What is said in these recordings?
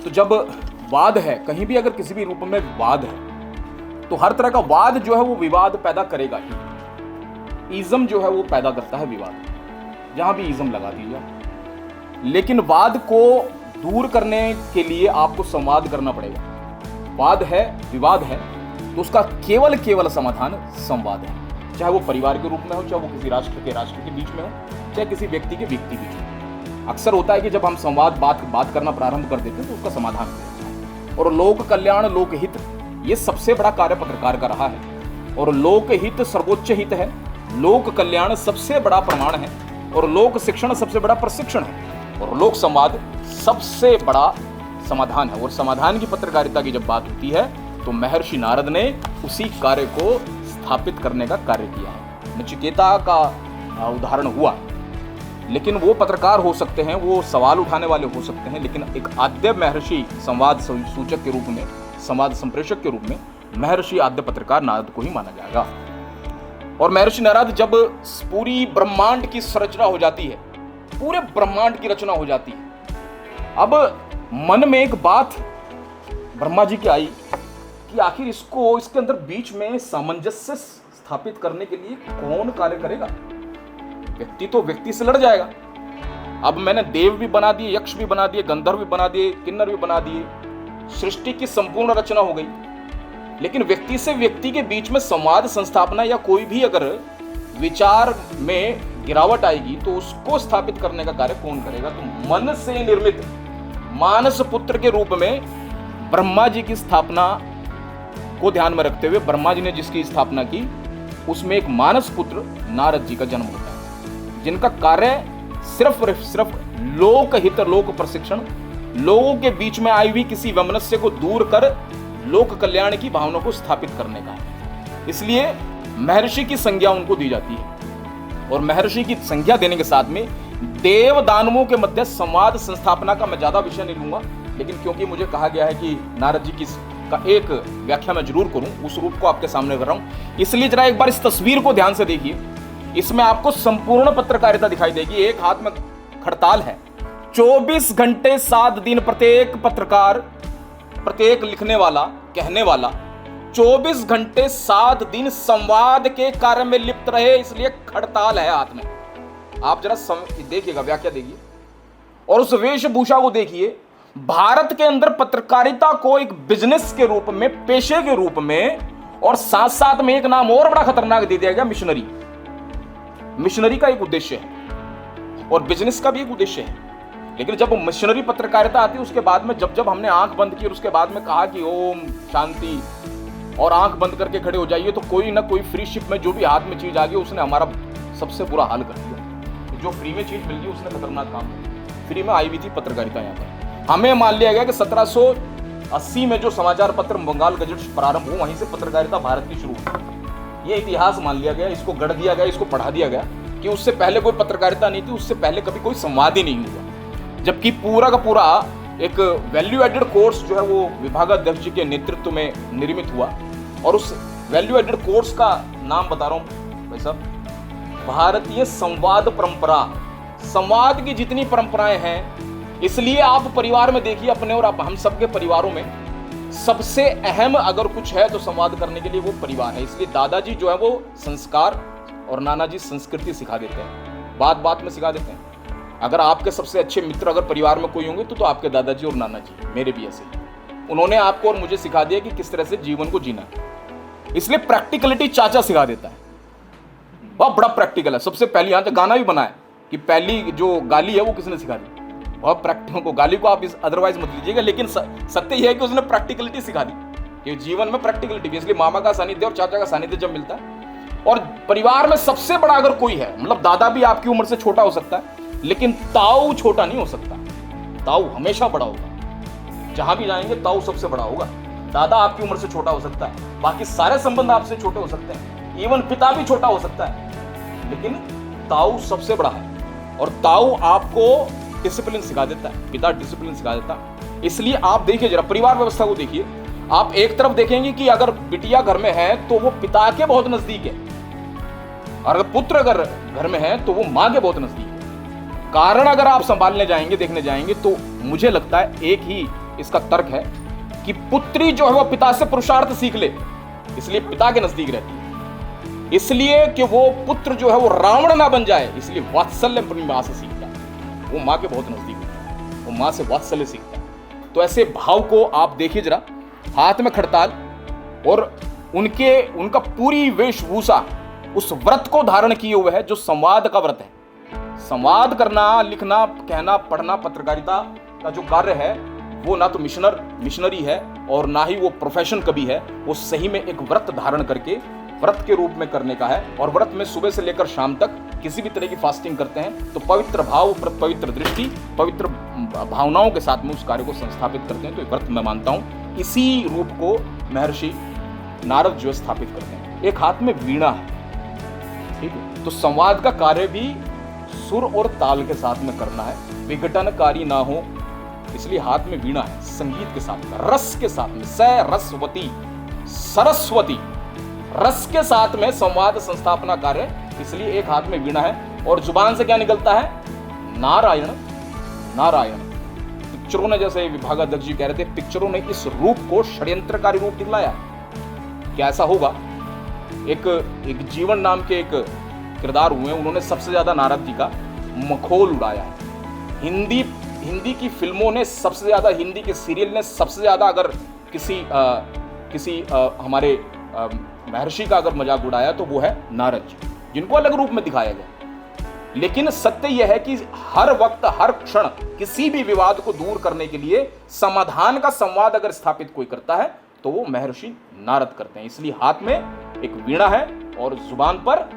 तो जब वाद है, कहीं भी अगर किसी भी रूप में वाद है, तो हर तरह का वाद जो है वो विवाद पैदा करेगा ही। इज्म जो है वो पैदा करता है विवाद, जहां भी इज्म लगा दीजिए। लेकिन वाद को दूर करने के लिए आपको संवाद करना पड़ेगा। वाद है, विवाद है, तो उसका केवल समाधान संवाद है। चाहे वो परिवार के रूप में हो, चाहे वो किसी राष्ट्र के बीच में हो, चाहे किसी व्यक्ति के बीच में। अक्सर होता है कि जब हम संवाद बात करना प्रारंभ कर देते हैं तो उसका समाधान हो जाता है। और लोक कल्याण, लोकहित, ये सबसे बड़ा कार्य पत्रकार का रहा है। और लोकहित सर्वोच्च हित है, लोक कल्याण सबसे बड़ा प्रमाण है, और लोक शिक्षण सबसे बड़ा प्रशिक्षण है, और लोक संवाद सबसे बड़ा समाधान है। और समाधान की पत्रकारिता की जब बात होती है तो महर्षि नारद ने उसी कार्य को स्थापित करने का कार्य किया है। नचिकेता का उदाहरण हुआ, लेकिन वो पत्रकार हो सकते हैं, वो सवाल उठाने वाले हो सकते हैं, लेकिन एक आद्य महर्षि, संवाद सूचक के रूप में, संवाद संप्रेषक के रूप में महर्षि आद्य पत्रकार नारद को ही माना जाएगा। और महर्षि नारद जब पूरी ब्रह्मांड की संरचना हो जाती है, पूरे ब्रह्मांड की रचना हो जाती है, अब मन में एक बात ब्रह्मा जी की आई कि आखिर इसके अंदर बीच में सामंजस्य स्थापित करने के लिए कौन कार्य करेगा। व्यक्ति तो व्यक्ति से लड़ जाएगा। अब मैंने देव भी बना दिए, यक्ष भी बना दिए, गंधर्व भी बना दिए, किन्नर भी बना दिए, सृष्टि की संपूर्ण रचना हो गई। लेकिन व्यक्ति से व्यक्ति के बीच में संवाद संस्थापना या कोई भी अगर विचार में गिरावट आएगी तो उसको स्थापित करने का कार्य कौन करेगा। तो मन से निर्मित मानस पुत्र के रूप में ब्रह्मा जी की स्थापना को ध्यान में रखते हुए ब्रह्मा जी ने जिसकी स्थापना की, उसमें एक मानस पुत्र नारद जी का जन्म होता है, जिनका कार्य सिर्फ लोकहित, लोक प्रशिक्षण, लोगों के बीच में आई हुई किसी वैमनस्य को दूर कर लोक कल्याण की भावना को स्थापित करने का है। इसलिए महर्षि की संज्ञा उनको दी जाती है। और महर्षि की संज्ञा देने के साथ में देव दानवों के मध्य संवाद संस्थापना का मैं ज्यादा विषय नहीं लूंगा, लेकिन क्योंकि मुझे कहा गया है कि नारद जी की का एक व्याख्या मैं जरूर करूं, उस रूप को आपके सामने कर रहा हूं। इसलिए जरा एक बार इस तस्वीर को ध्यान से देखिए। इसमें आपको संपूर्ण पत्रकारिता दिखाई देगी। एक हाथ में खड़ताल है, 24 घंटे 7 दिन प्रत्येक पत्रकार, प्रत्येक लिखने वाला, कहने वाला 24 घंटे 7 दिन संवाद के कार्य में लिप्त रहे, इसलिए खड़ताल है हाथ में। आप जरा देखिएगा, व्याख्या देखिए और उस वेशभूषा को देखिए। भारत के अंदर पत्रकारिता को एक बिजनेस के रूप में, पेशे के रूप में, और साथ साथ में एक नाम और बड़ा खतरनाक दे दिया गया, मिशनरी। मिशनरी का एक उद्देश्य है और बिजनेस का भी एक उद्देश्य है। लेकिन जब मिशनरी पत्रकारिता आती है उसके बाद में जब हमने आंख बंद की और उसके बाद में कहा कि ओम शांति और आंख बंद करके खड़े हो जाइए, तो कोई ना कोई फ्री शिप में जो भी हाथ में चीज आ गई उसने हमारा सबसे बुरा हाल कर दिया। जो फ्री में चीज मिल गई उसने खतरनाक काम किया। फ्री में आई हुई थी पत्रकारिता। यहाँ पर हमें मान लिया गया कि 1780 में जो समाचार पत्र बंगाल गजट प्रारंभ हुआ, वहीं से पत्रकारिता भारत की शुरू हुई। ये इतिहास मान लिया गया, इसको गढ़ दिया गया, इसको पढ़ा दिया गया कि उससे पहले कोई पत्रकारिता नहीं थी, उससे पहले कभी कोई संवाद ही नहीं हुआ। जबकि पूरा का पूरा एक वैल्यू एडेड कोर्स जो है वो विभागाध्यक्ष जी के नेतृत्व में निर्मित हुआ। और उस वैल्यू एडेड कोर्स का नाम बता रहा हूं भाई साहब, भारतीय संवाद परंपरा। संवाद की जितनी परंपराएं हैं, इसलिए आप परिवार में देखिए, अपने और हम सबके परिवारों में सबसे अहम अगर कुछ है तो संवाद करने के लिए वो परिवार है। इसलिए दादाजी जो है वो संस्कार और नाना जी संस्कृति सिखा देते हैं, बात बात में सिखा देते हैं। अगर आपके सबसे अच्छे मित्र अगर परिवार में कोई होंगे तो आपके दादाजी और नाना जी, मेरे भी ऐसे ही। उन्होंने आपको और मुझे सिखा दिया कि किस तरह से जीवन को जीना है। इसलिए प्रैक्टिकलिटी चाचा सिखा देता है, वह बड़ा प्रैक्टिकल है। सबसे पहली यहाँ तक गाना भी बना है कि पहली जो गाली है वो किसने सिखा दी। वह प्रैक्टिकल को, गाली को आप अदरवाइज मत लीजिएगा, लेकिन सत्य यह है कि उसने प्रैक्टिकलिटी सिखा दी कि जीवन में प्रैक्टिकलिटी भी। इसलिए मामा का सानिध्य और चाचा का सानिध्य जब मिलता है, और परिवार में सबसे बड़ा अगर कोई है, मतलब दादा भी आपकी उम्र से छोटा हो सकता है, लेकिन ताऊ छोटा नहीं हो सकता। ताऊ हमेशा बड़ा होगा, जहां भी जाएंगे ताऊ सबसे बड़ा होगा। दादा आपकी उम्र से छोटा हो सकता है, बाकी सारे संबंध आपसे छोटे हो सकते हैं, इवन पिता भी छोटा हो सकता है, लेकिन ताऊ सबसे बड़ा है। और ताऊ आपको डिसिप्लिन सिखा देता है, पिता डिसिप्लिन सिखा देता है। इसलिए आप देखिए जरा परिवार व्यवस्था को देखिए। आप एक तरफ देखेंगे कि अगर बिटिया घर में है तो वो पिता के बहुत नजदीक है, और अगर पुत्र अगर घर में है तो वो मां के बहुत नजदीक है। कारण अगर आप संभालने जाएंगे, देखने जाएंगे, तो मुझे लगता है एक ही इसका तर्क है कि पुत्री जो है वो पिता से पुरुषार्थ सीख ले, इसलिए पिता के नजदीक रहती है। इसलिए कि वो पुत्र जो है वो रावण ना बन जाए, इसलिए वात्सल्य अपनी मां से सीखता है। वो मां के बहुत नजदीक होता है, वो मां से वात्सल्य सीखता है। तो ऐसे भाव को आप देखिए जरा, हाथ में खड़ताल और उनका पूरी वेशभूषा उस व्रत को धारण किए हुए है जो संवाद का व्रत है। संवाद करना, लिखना, कहना, पढ़ना, पत्रकारिता का जो कार्य है वो ना तो मिशनरी है और ना ही वो प्रोफेशन कभी है। वो सही में एक व्रत धारण करके व्रत के रूप में करने का है। और व्रत में सुबह से लेकर शाम तक किसी भी तरह की फास्टिंग करते हैं तो पवित्र भाव, पवित्र दृष्टि, पवित्र भावनाओं के साथ में उस कार्य को संस्थापित करते हैं। तो व्रत मैं मानता हूं इसी रूप को महर्षि नारद जो स्थापित करते हैं। एक हाथ में वीणा है, ठीक है, तो संवाद का कार्य भी सुर और ताल के साथ में करना है, विघटनकारी ना हो, इसलिए हाथ में वीणा है। संगीत के साथ में, रस के साथ में, सरस्वती, सरस्वती रस के साथ में संवाद संस्थापना कार्य, इसलिए एक हाथ में वीणा है। और जुबान से क्या निकलता है? नारायण, नारायण। पिक्चरों ने, जैसे विभागाध्यक्ष जी कह रहे थे, पिक्चरों ने इस रूप को षड्यंत्रकारी रूप दिखलाया। क्या ऐसा होगा? एक जीवन नाम के एक किरदार हुए, उन्होंने सबसे ज्यादा नारद जी का मखौल उड़ाया है। हिंदी की फिल्मों ने सबसे ज्यादा, हिंदी के सीरियल ने सबसे ज्यादा अगर किसी हमारे महर्षि का अगर मजाक उड़ाया तो वो है नारद जी, जिनको अलग रूप में दिखाया गया। लेकिन सत्य यह है कि हर वक्त, हर क्षण किसी भी विवाद को दूर करने के लिए समाधान का संवाद अगर स्थापित कोई करता है तो वो महर्षि नारद करते हैं। इसलिए हाथ में एक वीणा है और जुबान पर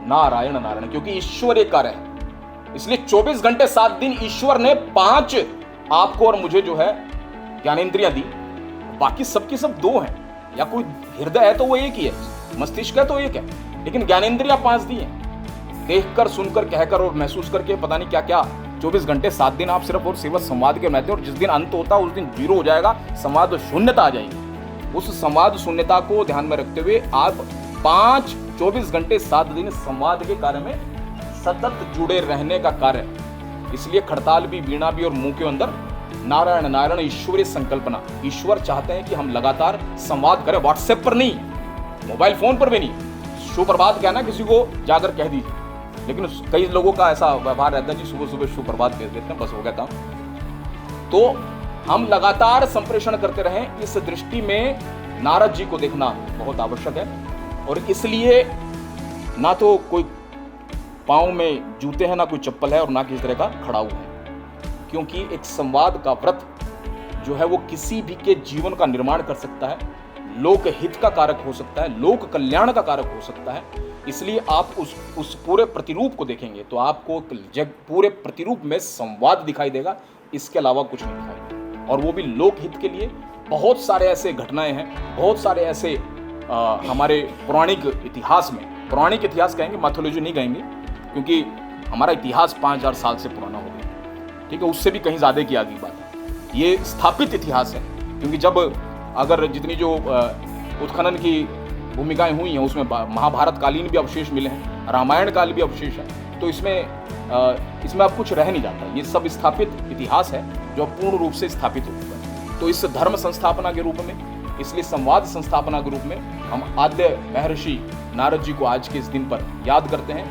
नारायण, नारायण, क्योंकि ईश्वर एक कार्य है। इसलिए 24 घंटे 7 दिन ईश्वर ने 5 आपको और मुझे जो है ज्ञानेंद्रियां दी, बाकी सबकी सब 2 हैं। या कोई हृदय है तो वो एक ही है, मस्तिष्क है तो एक है, लेकिन ज्ञानेंद्रियां 5 दी हैं। देखकर, सुनकर, कहकर और महसूस करके पता नहीं क्या क्या 24 घंटे 7 दिन आप सिर्फ और सिर्फ संवाद के रहते हैं। और जिस दिन अंत होता है उस दिन 0 हो जाएगा, संवाद शून्यता आ जाएगी। उस संवाद शून्यता को ध्यान में रखते हुए आप 24 घंटे 7 दिन संवाद के कार्य में सतत जुड़े रहने का कार्य। इसलिए खड़ताल भी, वीणा भी और मुंह के अंदर नारायण, नारायण, ईश्वरीय संकल्पना। ईश्वर चाहते हैं कि हम लगातार संवाद करें, व्हाट्सएप पर नहीं, मोबाइल फोन पर भी नहीं। सुप्रभात कहना किसी को जाकर कह दीजिए, लेकिन कई लोगों का ऐसा व्यवहार रहता है जी, सुबह सुबह सुप्रभात कह देते हैं, बस हो गया काम। तो हम लगातार संप्रेषण करते रहें, इस दृष्टि में नारद जी को देखना बहुत आवश्यक है। और इसलिए ना तो कोई पाँव में जूते हैं, ना कोई चप्पल है और ना किसी तरह का खड़ाऊ है, क्योंकि एक संवाद का व्रत जो है वो किसी भी के जीवन का निर्माण कर सकता है, लोक हित का कारक हो सकता है, लोक कल्याण का कारक हो सकता है। इसलिए आप उस पूरे प्रतिरूप को देखेंगे तो आपको पूरे प्रतिरूप में संवाद दिखाई देगा, इसके अलावा कुछ नहीं दिखाई देगा। और वो भी लोक हित के लिए। बहुत सारे ऐसे घटनाएं हैं, बहुत सारे ऐसे हमारे पौराणिक इतिहास में, पौराणिक इतिहास कहेंगे, मैथोलॉजी नहीं कहेंगे, क्योंकि हमारा इतिहास 5000 साल से पुराना हो गया, ठीक है, उससे भी कहीं ज़्यादा की आगे बात है। ये स्थापित इतिहास है, क्योंकि जब अगर जितनी जो उत्खनन की भूमिकाएं हुई हैं उसमें महाभारत कालीन भी अवशेष मिले हैं, रामायण काल भी अवशेष है, तो इसमें अब कुछ रह नहीं जाता। ये सब स्थापित इतिहास है जो पूर्ण रूप से स्थापित हो चुका है। तो इस धर्म संस्थापना के रूप में, इसलिए संवाद संस्थापना के रूप में हम आद्य महर्षि नारद जी को आज के इस दिन पर याद करते हैं।